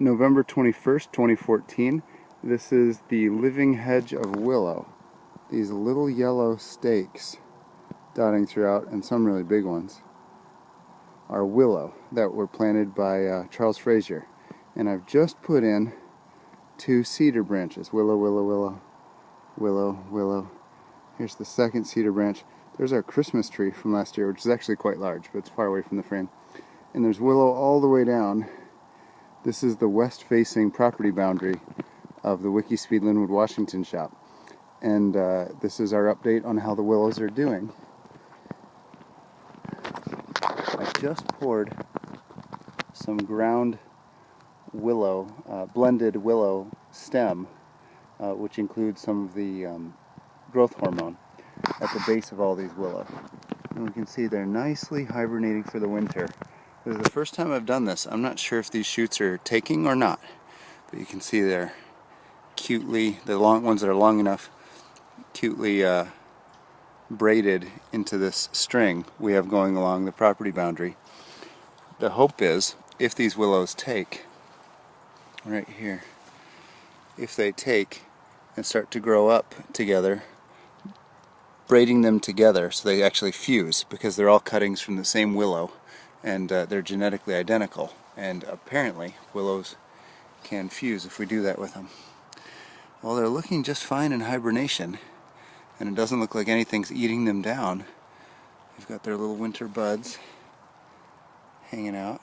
November 21st, 2014. This is the living hedge of willow. These little yellow stakes dotting throughout, and some really big ones, are willow that were planted by Charles Fraser. And I've just put in 2 cedar branches. Willow, willow, willow, willow, willow. Here's the second cedar branch. There's our Christmas tree from last year, which is actually quite large, but it's far away from the frame. And there's willow all the way down. This is the west-facing property boundary of the WIKISPEED Linwood, Washington shop. And this is our update on how the willows are doing. I just poured some ground willow, blended willow stem, which includes some of the growth hormone at the base of all these willow. And we can see they're nicely hibernating for the winter. This is the first time I've done this. I'm not sure if these shoots are taking or not, but you can see they're cutely, the long ones that are long enough, cutely braided into this string we have going along the property boundary. The hope is, if these willows take, right here, if they take and start to grow up together, braiding them together so they actually fuse, because they're all cuttings from the same willow and they're genetically identical, and apparently willows can fuse if we do that with them. Well, they're looking just fine in hibernation, and it doesn't look like anything's eating them down. They've got their little winter buds hanging out.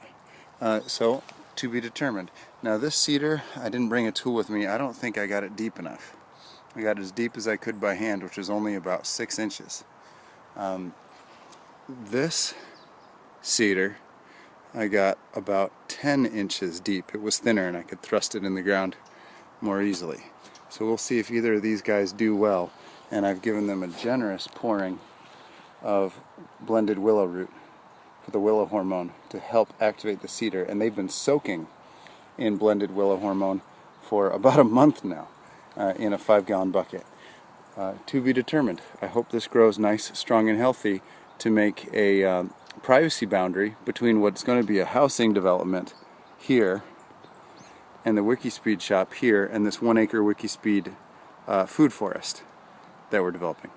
So, to be determined. Now this cedar, I didn't bring a tool with me. I don't think I got it deep enough. I got as deep as I could by hand, which is only about 6 inches. This cedar, I got about 10 inches deep. It was thinner and I could thrust it in the ground more easily. So we'll see if either of these guys do well. And I've given them a generous pouring of blended willow root for the willow hormone to help activate the cedar. And they've been soaking in blended willow hormone for about a month now in a 5-gallon bucket. To be determined. I hope this grows nice, strong, and healthy to make a privacy boundary between what's going to be a housing development here and the WIKISPEED shop here and this 1-acre WIKISPEED food forest that we're developing.